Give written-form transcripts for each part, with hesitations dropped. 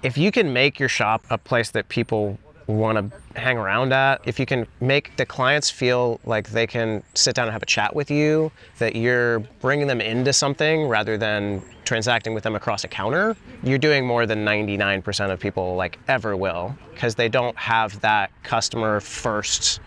if you can make your shop a place that people want to hang around at, if you can make the clients feel like they can sit down and have a chat with you, that you're bringing them into something rather than transacting with them across a counter, you're doing more than 99% of people like ever will, because they don't have that customer first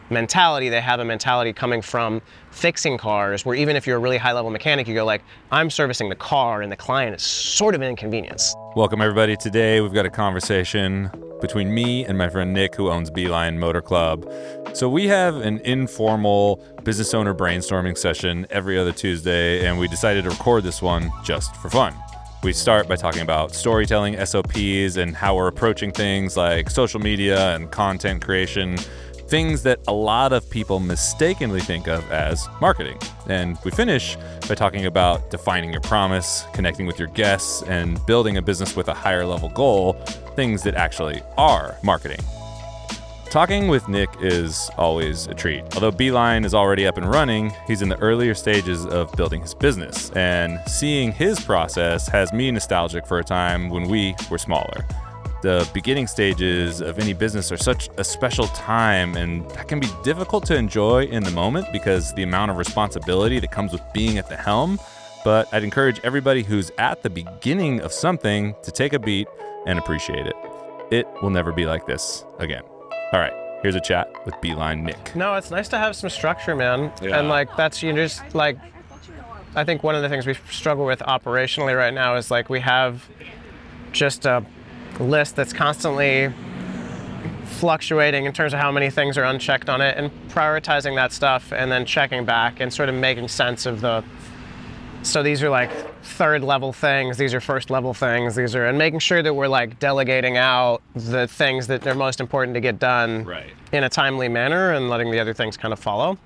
mentality. They have a mentality coming from fixing cars where even if you're a really high level mechanic, you go like, I'm servicing the car and the client is sort of an inconvenience. Welcome everybody. Today we've got a conversation between me and my friend Nick, who owns Beeline Motor Club. So we have an informal business owner brainstorming session every other Tuesday, and we decided to record this one just for fun. We start by talking about storytelling, SOPs, and how we're approaching things like social media and content creation, things that a lot of people mistakenly think of as marketing. And we finish by talking about defining your promise, connecting with your guests, and building a business with a higher level goal, things that actually are marketing. Talking with Nick is always a treat. Although Beeline is already up and running, he's in the earlier stages of building his business, and seeing his process has me nostalgic for a time when we were smaller. The beginning stages of any business are such a special time, and that can be difficult to enjoy in the moment because the amount of responsibility that comes with being at the helm. But I'd encourage everybody who's at the beginning of something to take a beat and appreciate it. It will never be like this again. All right, here's a chat with Beeline Nick. No, it's nice to have some structure, man. Yeah. And like that's, you just like, I think one of the things we struggle with operationally right now is like we have just a list that's constantly fluctuating in terms of how many things are unchecked on it, and prioritizing that stuff and then checking back and sort of making sense of so these are like third level things, these are first level things, and making sure that we're like delegating out the things that are most important to get done in a timely manner and letting the other things kind of follow.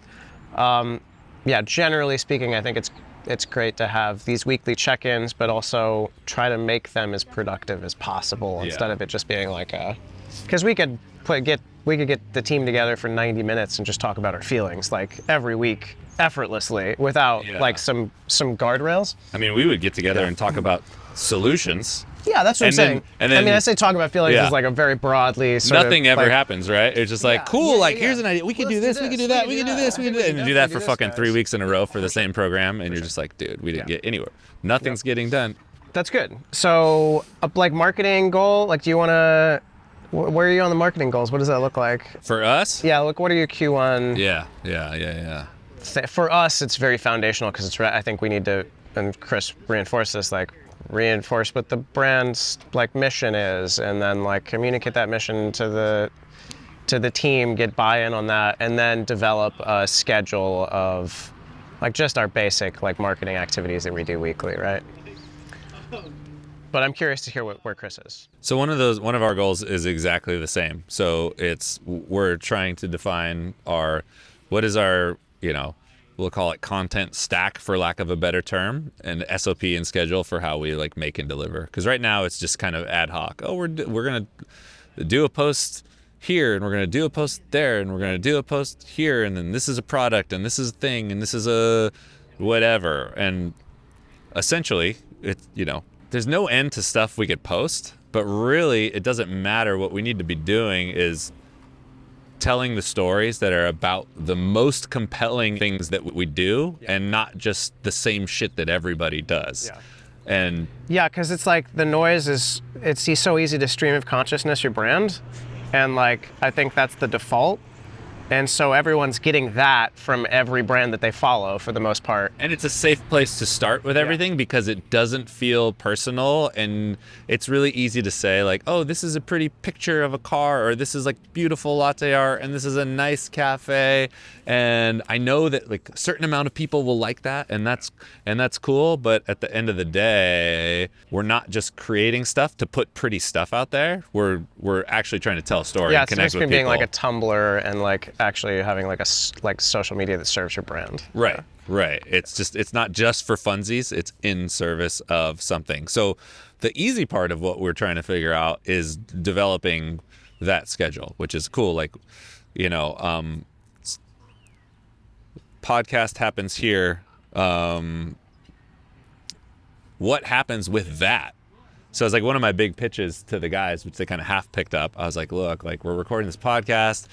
Generally speaking, I think it's great to have these weekly check-ins, but also try to make them as productive as possible instead of it just being like because we could get the team together for 90 minutes and just talk about our feelings like every week effortlessly without like some guardrails. I mean, we would get together and talk about solutions. Yeah, that's what I'm saying. And then, I say talk about feelings is like a very broadly sort nothing of, ever like, happens, right? It's just like, cool, here's an idea. We could do this, we could do that, we could do this, we could do that. And you do that for fucking 3 weeks in a row for the same program, and you're just like, dude, we didn't get anywhere. Nothing's getting done. That's good. So, like marketing goal, like do you want to, where are you on the marketing goals? What does that look like? For us? Yeah, like what are your Q1? Yeah. For us, it's very foundational because I think we need to, and Chris reinforced this, like reinforce what the brand's like mission is, and then like communicate that mission to the team, get buy-in on that, and then develop a schedule of like just our basic like marketing activities that we do weekly, right? But I'm curious to hear where Chris is. So one of our goals is exactly the same. So we're trying to define what is our, we'll call it content stack for lack of a better term, and SOP and schedule for how we like make and deliver. Because right now it's just kind of ad hoc. Oh, we're gonna do a post here, and we're gonna do a post there, and we're gonna do a post here, and then this is a product, and this is a thing, and this is a whatever. And essentially, it's there's no end to stuff we could post, but really it doesn't matter. What we need to be doing is telling the stories that are about the most compelling things that we do, and not just the same shit that everybody does. And because it's like the noise it's so easy to stream of consciousness your brand, and like I think that's the default. And so everyone's getting that from every brand that they follow for the most part. And it's a safe place to start with everything because it doesn't feel personal, and it's really easy to say like, oh, this is a pretty picture of a car, or this is like beautiful latte art, and this is a nice cafe, and I know that like a certain amount of people will like that, and that's cool. But at the end of the day, we're not just creating stuff to put pretty stuff out there. We're actually trying to tell a story and connect with people. Being like a Tumblr and like actually having like like social media that serves your brand. Right. It's not just for funsies, it's in service of something. So the easy part of what we're trying to figure out is developing that schedule, which is cool. Like, podcast happens here. What happens with that? So it's like one of my big pitches to the guys, which they kind of half picked up. I was like, look, like we're recording this podcast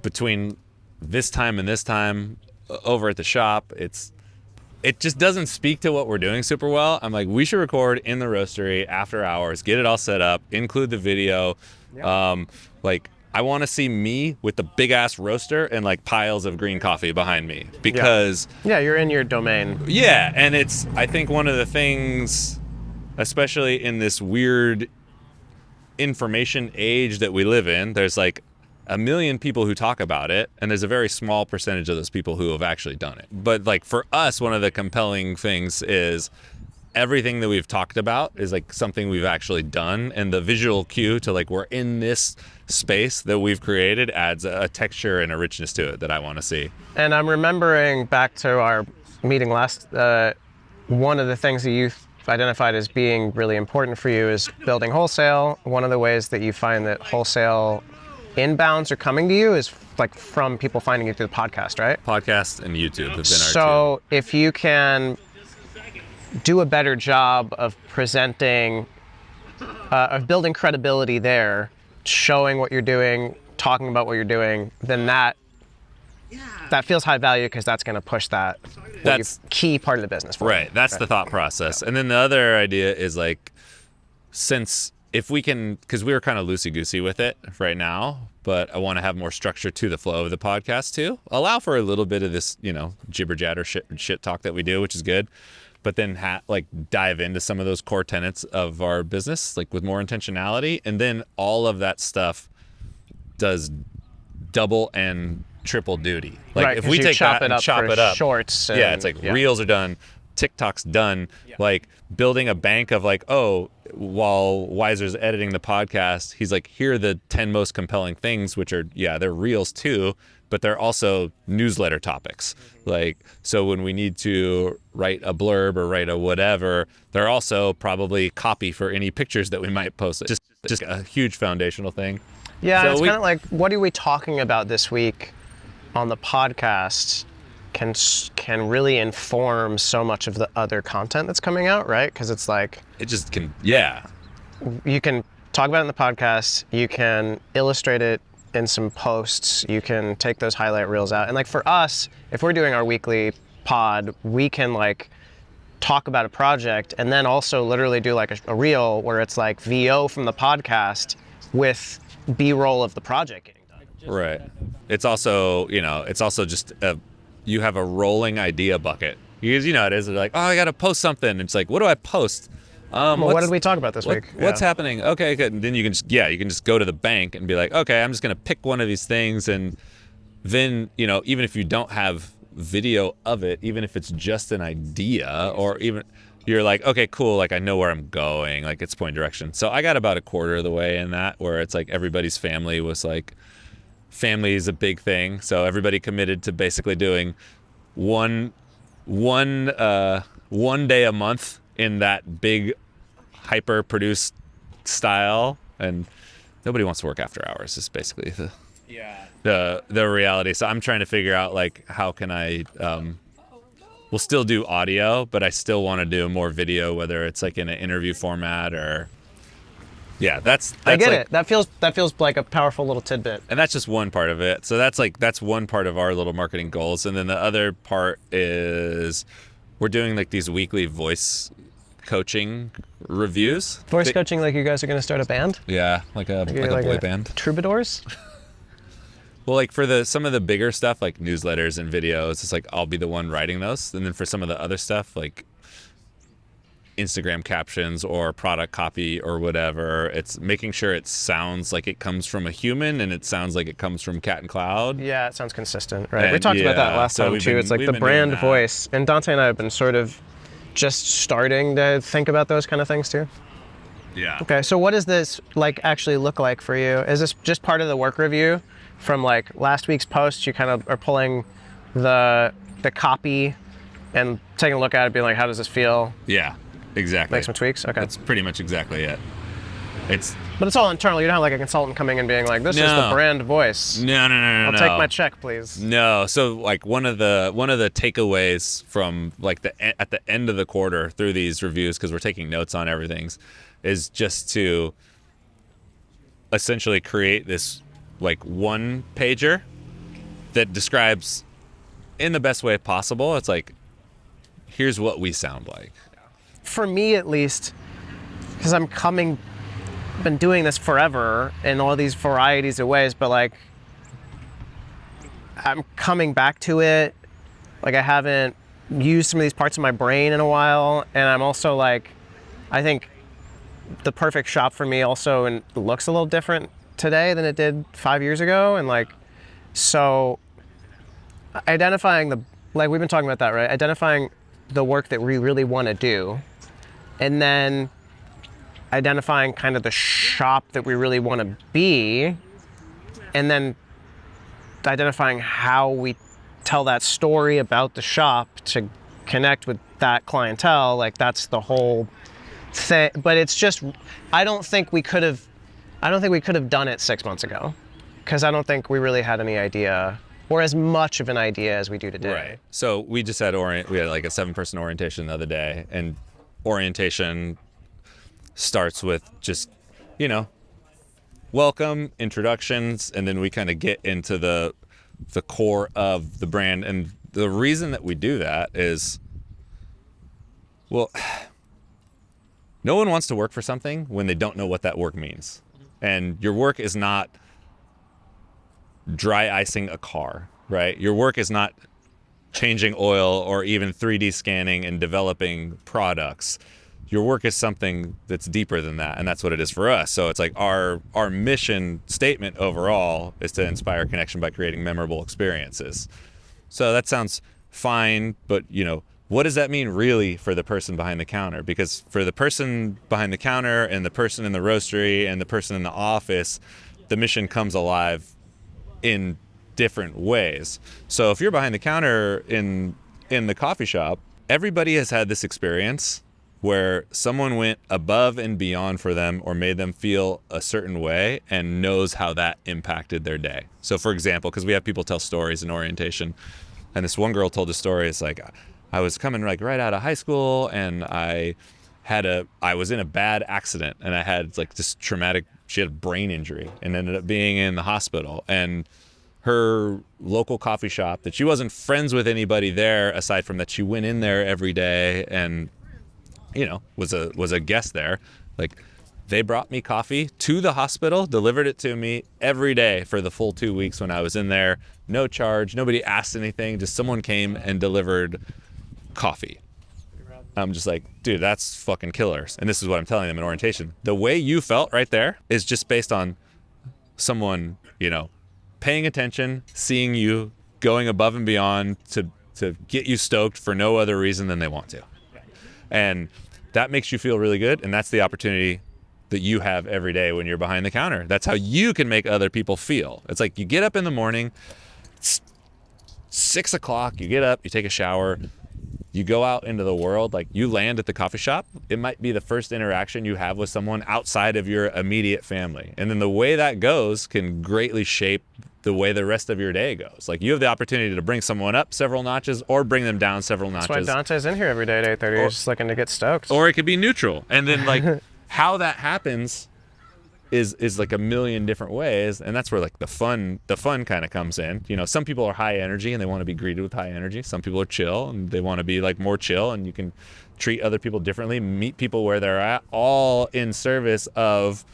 between this time and this time over at the shop. It just doesn't speak to what we're doing super well. I'm like, we should record in the roastery after hours, get it all set up, include the video. Yep. Like I want to see me with the big ass roaster and like piles of green coffee behind me because yeah, you're in your domain. Yeah, and I think one of the things, especially in this weird information age that we live in, there's like a million people who talk about it, and there's a very small percentage of those people who have actually done it. But like for us, one of the compelling things is everything that we've talked about is like something we've actually done, and the visual cue to like we're in this space that we've created adds a texture and a richness to it that I want to see. And I'm remembering back to our meeting last, one of the things that you've identified as being really important for you is building wholesale. One of the ways that you find that wholesale inbounds are coming to you is like from people finding you through the podcast, right? Podcast and YouTube have been our So if you can do a better job of presenting, of building credibility there, showing what you're doing, talking about what you're doing, then that feels high value because that's going to push that. That's key part of the business. Right. That's the thought process. And then the other idea is like, since if we can, because we were kind of loosey-goosey with it right now, but I want to have more structure to the flow of the podcast too. Allow for a little bit of this, jibber-jabber shit talk that we do, which is good. But then dive into some of those core tenets of our business, like with more intentionality. And then all of that stuff does double and triple duty. Like right, if we take that and chop it up, shorts. Yeah, it's like reels are done, TikTok's done. Yeah. Like building a bank of like, oh, while Weiser's editing the podcast, he's like, here are the 10 most compelling things, which are, they're reels too, but they're also newsletter topics. Like, so when we need to write a blurb or write a whatever, they're also probably copy for any pictures that we might post. Just a huge foundational thing. Yeah, so it's kind of like, what are we talking about this week on the podcast can really inform so much of the other content that's coming out, right? Because it's like... It just can, You can talk about it in the podcast, you can illustrate it in some posts, you can take those highlight reels out. And like for us, if we're doing our weekly pod, we can like talk about a project and then also literally do like a reel where it's like VO from the podcast with B-roll of the project getting done. Right. It's also, just you have a rolling idea bucket. Because it is. They're like, oh, I got to post something. And it's like, what do I post? What did we talk about this week? What's happening? Okay, good. And then you can just go to the bank and be like, okay, I'm just going to pick one of these things. And then, even if you don't have video of it, even if it's just an idea, or even you're like, okay, cool. Like I know where I'm going. Like it's point direction. So I got about a quarter of the way in that, where it's like everybody's family was like, family is a big thing. So everybody committed to basically doing one day a month in that big hyper produced style, and nobody wants to work after hours is basically the reality. So I'm trying to figure out like how can I we'll still do audio, but I still want to do more video, whether it's like in an interview format or that's I get like, it. That feels like a powerful little tidbit. And that's just one part of it. So that's one part of our little marketing goals. And then the other part is we're doing like these weekly voice coaching reviews. Voice coaching, like you guys are going to start a band? Yeah, like a boy band. Troubadours? Well, like for some of the bigger stuff, like newsletters and videos, it's like I'll be the one writing those. And then for some of the other stuff, like Instagram captions or product copy or whatever, it's making sure it sounds like it comes from a human and it sounds like it comes from Cat and Cloud. Yeah, it sounds consistent, right? We talked about that last time too. It's like the brand voice. And Dante and I have been sort of just starting to think about those kind of things too. Yeah. Okay, so what does this like actually look like for you? Is this just part of the work review from like last week's post? You kind of are pulling the copy and taking a look at it, being like, how does this feel? Yeah. Exactly. Make some tweaks? Okay. That's pretty much exactly it. But it's all internal. You're not like a consultant coming and being like, this is the brand voice. No. I'll take my check, please. No. So like one of the takeaways from like at the end of the quarter through these reviews, because we're taking notes on everything, is just to essentially create this like one pager that describes in the best way possible. It's like, here's what we sound like. For me, at least, because been doing this forever in all these varieties of ways, but like I'm coming back to it. Like I haven't used some of these parts of my brain in a while, and I'm also like, I think the perfect shop for me also looks a little different today than it did 5 years ago, and like, so identifying like we've been talking about that, right? Identifying the work that we really want to do, and then identifying kind of the shop that we really want to be, and then identifying how we tell that story about the shop to connect with that clientele. Like that's the whole thing. But it's just, I don't think we could have done it 6 months ago, because I don't think we really had any idea, or as much of an idea as we do today. Right. So we just had we had like a 7-person orientation the other day, and orientation starts with just, welcome, introductions, and then we kind of get into the core of the brand. And the reason that we do that is, well, no one wants to work for something when they don't know what that work means. And your work is not dry icing a car, right? Your work is not changing oil or even 3D scanning and developing products. Your work is something that's deeper than that, and that's what it is for us. So it's like our mission statement overall is to inspire connection by creating memorable experiences. So that sounds fine, but what does that mean really for the person behind the counter? Because for the person behind the counter and the person in the roastery and the person in the office, the mission comes alive in different ways. So if you're behind the counter in the coffee shop, everybody has had this experience where someone went above and beyond for them or made them feel a certain way and knows how that impacted their day. So for example, because we have people tell stories in orientation, and this one girl told a story. It's like, I was coming like right out of high school, and I was in a bad accident, and I had like this traumatic, she had a brain injury and ended up being in the hospital. And her local coffee shop, that she wasn't friends with anybody there aside from that she went in there every day and was a guest there. Like, they brought me coffee to the hospital, delivered it to me every day for the full 2 weeks when I was in there. No charge, nobody asked anything, just someone came and delivered coffee. I'm just like, dude, that's fucking killers. And this is what I'm telling them in orientation. The way you felt right there is just based on someone, paying attention, seeing you, going above and beyond to get you stoked for no other reason than they want to. And that makes you feel really good, and that's the opportunity that you have every day when you're behind the counter. That's how you can make other people feel. It's like, you get up in the morning, it's 6 o'clock, you get up, you take a shower, you go out into the world, like you land at the coffee shop. It might be the first interaction you have with someone outside of your immediate family. And then the way that goes can greatly shape the way the rest of your day goes. Like, you have the opportunity to bring someone up several notches or bring them down several notches. That's why Dante's in here every day at 8:30. He's just looking to get stoked. Or it could be neutral. And then like how that happens is like a million different ways, and that's where like the fun kind of comes in. Some people are high energy and they want to be greeted with high energy. Some people are chill and they want to be like more chill, and you can treat other people differently, meet people where they're at, all in service of,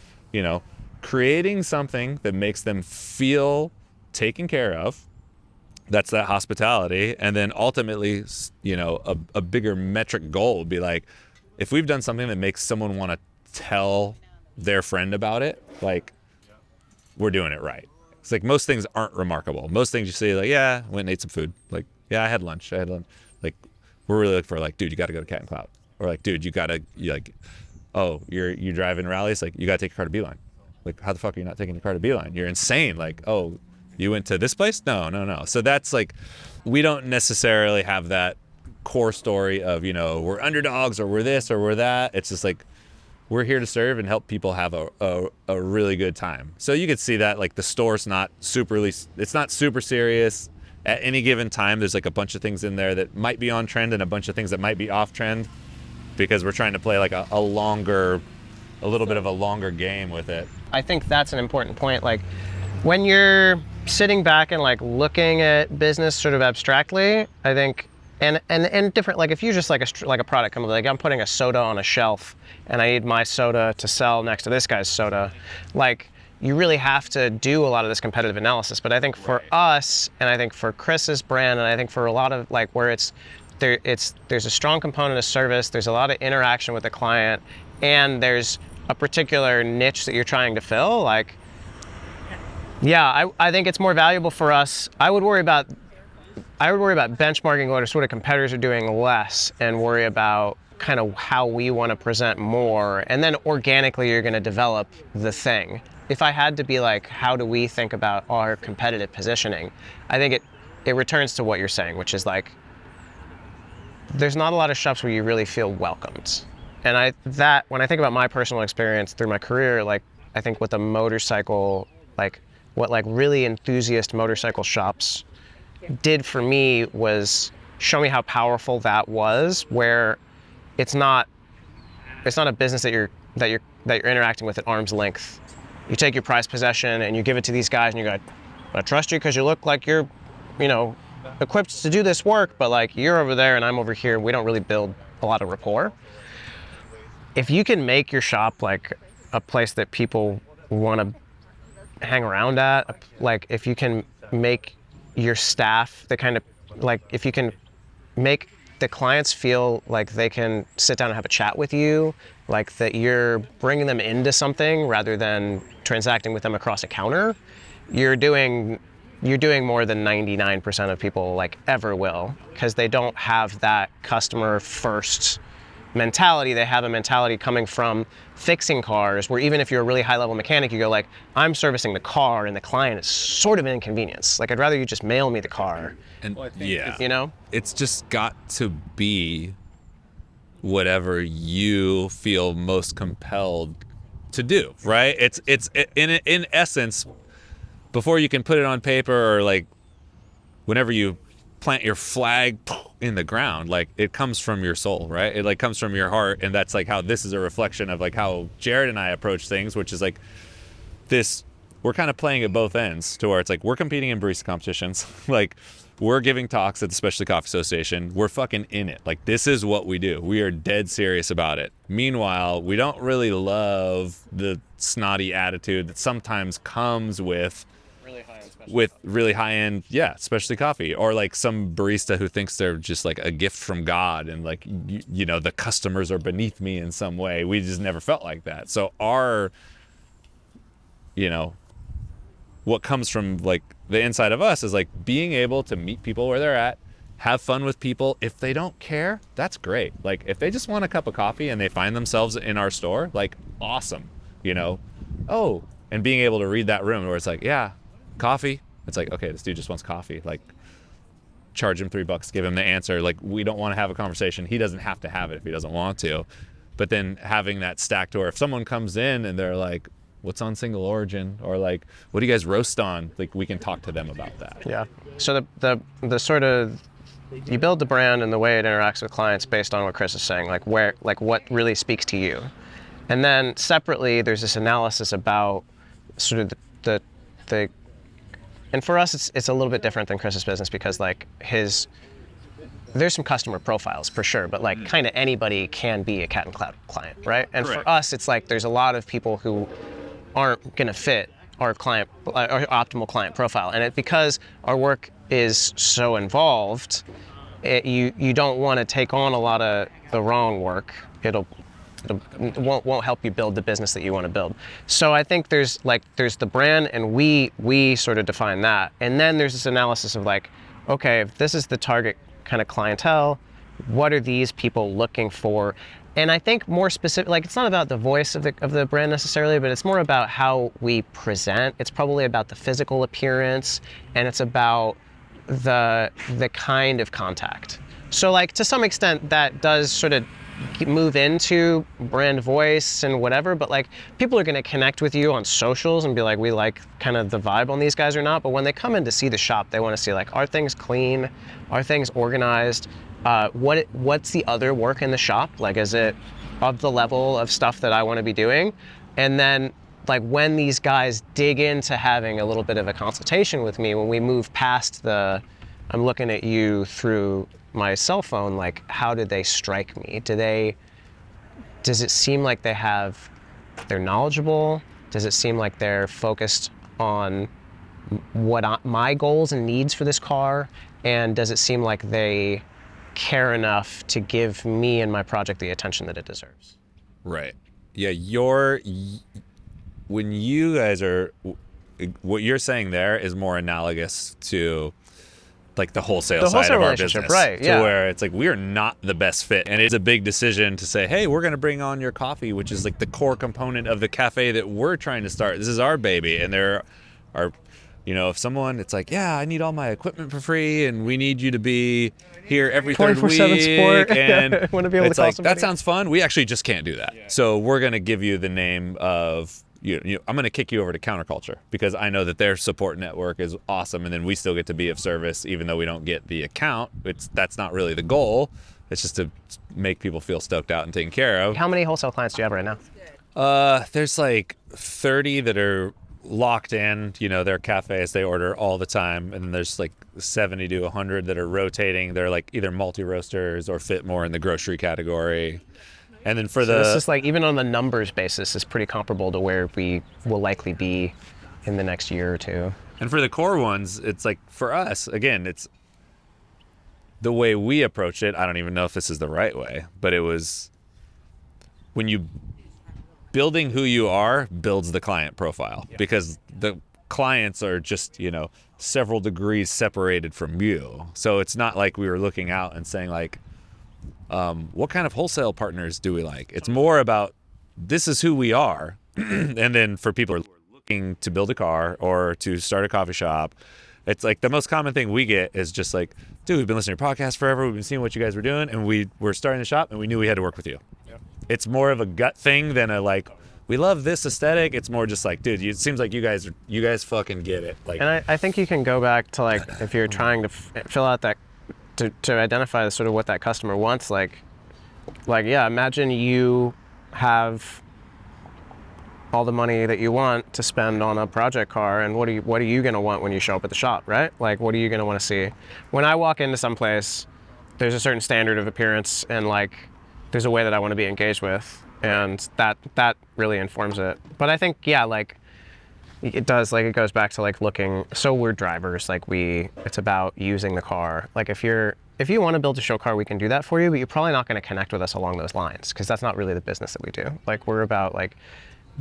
creating something that makes them feel taken care of. That's that hospitality. And then ultimately, a bigger metric goal would be like, if we've done something that makes someone want to tell their friend about it, like, we're doing it right. It's like, most things aren't remarkable. Most things you say, like, yeah, went and ate some food. Like, yeah, I had lunch. Like, we're really looking for like, dude, you got to go to Cat and Cloud. Or like, dude, you're driving rallies. Like, you got to take your car to Beeline. Like, how the fuck are you not taking your car to Beeline? You're insane. Like, oh, you went to this place? No. So that's like, we don't necessarily have that core story of, we're underdogs or we're this or we're that. It's just like, we're here to serve and help people have a really good time. So you could see that like the store's not it's not super serious. At any given time, there's like a bunch of things in there that might be on trend and a bunch of things that might be off trend, because we're trying to play like a little bit of a longer game with it. I think that's an important point. Like when you're sitting back and like looking at business sort of abstractly, I think, and different, like if you just like a product company, like I'm putting a soda on a shelf and I need my soda to sell next to this guy's soda, like you really have to do a lot of this competitive analysis. But I think for us, and I think for Chris's brand, and I think for a lot of like where there's a strong component of service, there's a lot of interaction with the client, and there's a particular niche that you're trying to fill, like, yeah, I think it's more valuable for us. I would worry about benchmarking what sort of competitors are doing less, and worry about kind of how we want to present more, and then organically you're going to develop the thing. If I had to be like, how do we think about our competitive positioning? I think it returns to what you're saying, which is like, there's not a lot of shops where you really feel welcomed. And when I think about my personal experience through my career, like I think what the motorcycle, like what like really enthusiast motorcycle shops did for me was show me how powerful that was, where it's not a business that you're interacting with at arm's length. You take your prized possession and you give it to these guys and you go, I trust you because you look like you're, equipped to do this work, but like you're over there and I'm over here. We don't really build a lot of rapport. If you can make your shop like a place that people want to hang around at, like if you can make your staff the kind of, like if you can make the clients feel like they can sit down and have a chat with you, like that you're bringing them into something rather than transacting with them across a counter, you're doing more than 99% of people like ever will, because they don't have that customer first mentality. They have a mentality coming from fixing cars, where even if you're a really high level mechanic, you go like, I'm servicing the car and the client is sort of an inconvenience. Like I'd rather you just mail me the car. And it's just got to be whatever you feel most compelled to do, right? It's in essence, before you can put it on paper, or like whenever you plant your flag in the ground, like it comes from your soul, right? It like comes from your heart. And that's like how this is a reflection of like how Jared and I approach things, which is like this, we're kind of playing at both ends, to where it's like we're competing in barista competitions, like we're giving talks at the Specialty Coffee Association, we're fucking in it, like this is what we do, we are dead serious about it. Meanwhile, we don't really love the snotty attitude that sometimes comes with really high-end specialty coffee, or like some barista who thinks they're just like a gift from God, and like the customers are beneath me in some way. We just never felt like that. So our what comes from like the inside of us is like being able to meet people where they're at, have fun with people. If they don't care, that's great. Like if they just want a cup of coffee and they find themselves in our store, like awesome, and being able to read that room where it's like, yeah, coffee. It's like, okay, this dude just wants coffee. Like, charge him $3, give him the answer. Like, we don't want to have a conversation. He doesn't have to have it if he doesn't want to. But then having that stack to where if someone comes in and they're like, what's on single origin? Or like, what do you guys roast on? Like, we can talk to them about that. Yeah. So the sort of, you build the brand and the way it interacts with clients based on what Chris is saying, like what really speaks to you. And then separately, there's this analysis about sort of the and for us, it's a little bit different than Chris's business, because like there's some customer profiles for sure, but like kind of anybody can be a Cat and Cloud client, right? And Correct. For us, it's like there's a lot of people who aren't gonna fit our optimal client profile, and because our work is so involved, you don't want to take on a lot of the wrong work. It won't help you build the business that you want to build. So I think there's the brand, and we sort of define that. And then there's this analysis of like, okay, if this is the target kind of clientele, what are these people looking for? And I think more specific, like it's not about the voice of the brand necessarily, but it's more about how we present. It's probably about the physical appearance, and it's about the kind of contact. So like to some extent that does sort of move into brand voice and whatever, but like people are going to connect with you on socials and be like, we like kind of the vibe on these guys or not. But when they come in to see the shop, they want to see like, are things clean? Are things organized? What's the other work in the shop? Like, is it of the level of stuff that I want to be doing? And then like when these guys dig into having a little bit of a consultation with me, when we move past the, I'm looking at you through my cell phone, like how did they strike me? Does it seem like they're knowledgeable? Does it seem like they're focused on my goals and needs for this car? And does it seem like they care enough to give me and my project the attention that it deserves? Right. Yeah, when you guys are, what you're saying there is more analogous to like the wholesale side of our business, right? To where it's like we are not the best fit, and it's a big decision to say, hey, we're going to bring on your coffee, which is like the core component of the cafe that we're trying to start. This is our baby, and there are, if someone, it's like, yeah, I need all my equipment for free, and we need you to be here every third week, support. And want to be able it's to call like somebody. that sounds fun. We actually just can't do that. So we're going to give you the name of. I'm going to kick you over to Counterculture because I know that their support network is awesome, and then we still get to be of service even though we don't get the account. That's not really the goal. It's just to make people feel stoked out and taken care of. How many wholesale clients do you have right now? There's like 30 that are locked in, their cafes, they order all the time, and then there's like 70 to 100 that are rotating. They're like either multi-roasters or fit more in the grocery category. And then this is like, even on the numbers basis, is pretty comparable to where we will likely be in the next year or two. And for the core ones, it's like, for us, again, it's the way we approach it. I don't even know if this is the right way, but it was when you building who you are builds the client profile, because the clients are just, several degrees separated from you. So it's not like we were looking out and saying like, what kind of wholesale partners do we like? It's more about this is who we are. And then for people who are looking to build a car or to start a coffee shop, it's like the most common thing we get is just like, dude, we've been listening to your podcast forever. We've been seeing what you guys were doing, and we were starting the shop, and we knew we had to work with you. Yep. It's more of a gut thing than a like, we love this aesthetic. It's more just like, dude, it seems like you guys fucking get it. Like, and I think you can go back to like, if you're trying to fill out that, to identify sort of what that customer wants, like yeah, imagine you have all the money that you want to spend on a project car, and what are you going to want when you show up at the shop, right? Like, what are you going to want to see? When I walk into some place, there's a certain standard of appearance, and like there's a way that I want to be engaged with, and that really informs it. But I think, yeah, like it does, like it goes back to like looking, so we're drivers, like it's about using the car. Like if you want to build a show car, we can do that for you, but you're probably not going to connect with us along those lines, because that's not really the business that we do. Like we're about like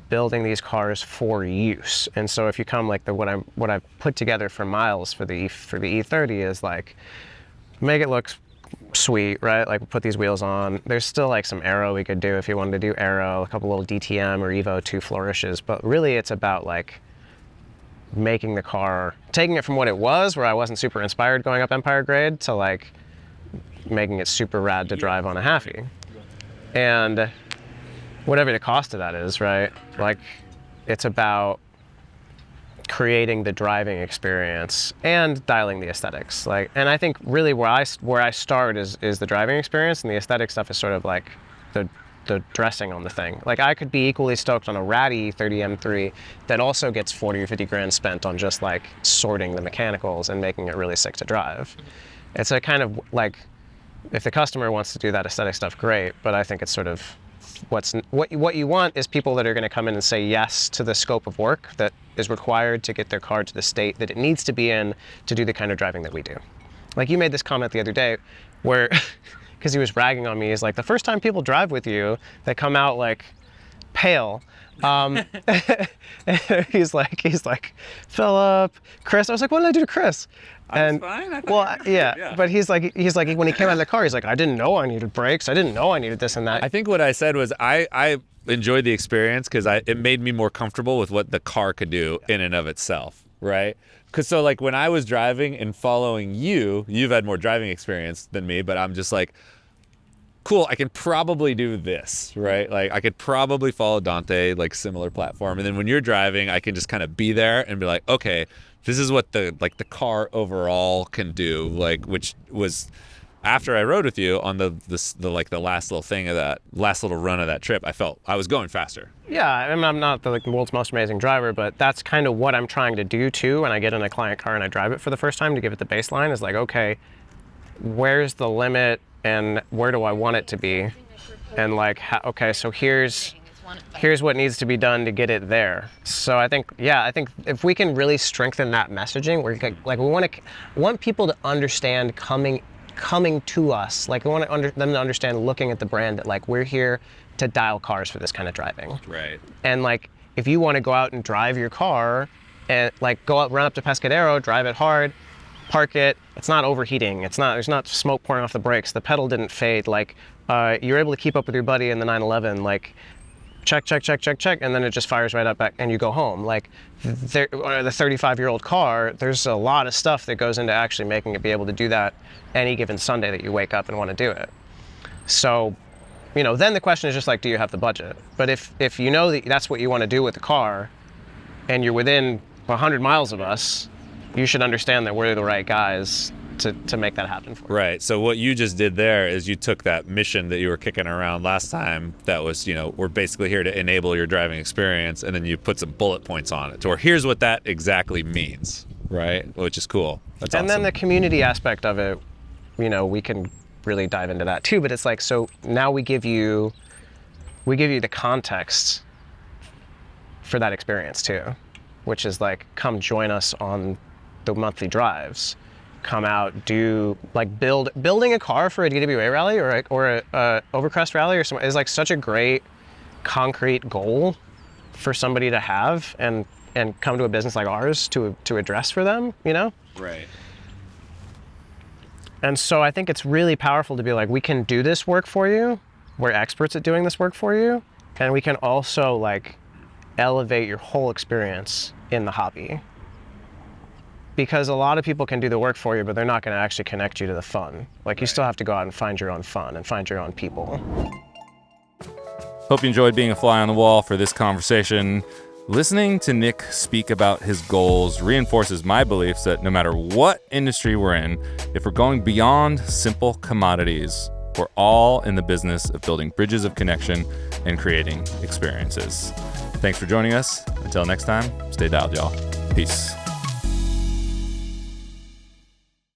building these cars for use. And so if you come like what I've put together for Miles for the E30 is like, make it look sweet, right? Like put these wheels on. There's still like some aero we could do if you wanted to do aero, a couple little DTM or Evo 2 flourishes, but really it's about like making the car, taking it from what it was, where I wasn't super inspired going up Empire grade, to like making it super rad to drive on a halfie. And whatever the cost of that is, right? Like it's about creating the driving experience and dialing the aesthetics. Like, and I think really where I start is the driving experience, and the aesthetic stuff is sort of like the dressing on the thing. Like I could be equally stoked on a ratty 30 M3 that also gets 40 or 50 grand spent on just like sorting the mechanicals and making it really sick to drive. It's a kind of like, if the customer wants to do that aesthetic stuff, great, but I think it's sort of what you want is people that are going to come in and say yes to the scope of work that is required to get their car to the state that it needs to be in to do the kind of driving that we do. Like you made this comment the other day where because he was ragging on me, he's like, the first time people drive with you, they come out like pale. He's like, Philip, Chris. I was like, what did I do to Chris? And fine. Yeah, but he's like, when he came out of the car, he's like, I didn't know I needed brakes. I didn't know I needed this and that. I think what I said was I enjoyed the experience because it made me more comfortable with what the car could do in and of itself, right? Because so like when I was driving and following you've had more driving experience than me, but I'm just like, cool, I can probably do this, right? Like I could probably follow Dante, like similar platform. And then when you're driving, I can just kind of be there and be like, okay, this is what the car overall can do. Like, which was after I rode with you on the last little thing of that last little run of that trip, I felt I was going faster. Yeah, I mean, I'm not the world's most amazing driver, but that's kind of what I'm trying to do too when I get in a client car and I drive it for the first time to give it the baseline is like, okay, where's the limit and where do I want it to be? And like, okay, so here's what needs to be done to get it there. So I think if we can really strengthen that messaging, we're like we want people to understand coming to us. Like we want them to understand looking at the brand that like we're here to dial cars for this kind of driving. Right. And like if you want to go out and drive your car and like go out, run up to Pescadero, drive it hard, park it, it's not overheating, there's not smoke pouring off the brakes, the pedal didn't fade, like you're able to keep up with your buddy in the 911, like check, and then it just fires right up back and you go home. Like the 35-year-old car, there's a lot of stuff that goes into actually making it be able to do that any given Sunday that you wake up and want to do it. So, then the question is just like, do you have the budget? But if you know that that's what you want to do with the car and you're within 100 miles of us, you should understand that we're the right guys to make that happen for you. Right. So what you just did there is you took that mission that you were kicking around last time that was, we're basically here to enable your driving experience, and then you put some bullet points on it. Or here's what that exactly means, right? Which is cool. That's awesome. And then the community aspect of it, we can really dive into that too, but it's like, so now we give you the context for that experience too, which is like, come join us on the monthly drives. Come out, do like building a car for a DWA rally or a Overcrest rally or something is like such a great concrete goal for somebody to have and come to a business like ours to address for them, Right. And so I think it's really powerful to be like, we can do this work for you. We're experts at doing this work for you, and we can also like elevate your whole experience in the hobby. Because a lot of people can do the work for you, but they're not going to actually connect you to the fun. Like you still have to go out and find your own fun and find your own people. Hope you enjoyed being a fly on the wall for this conversation. Listening to Nick speak about his goals reinforces my beliefs that no matter what industry we're in, if we're going beyond simple commodities, we're all in the business of building bridges of connection and creating experiences. Thanks for joining us. Until next time, stay dialed, y'all. Peace.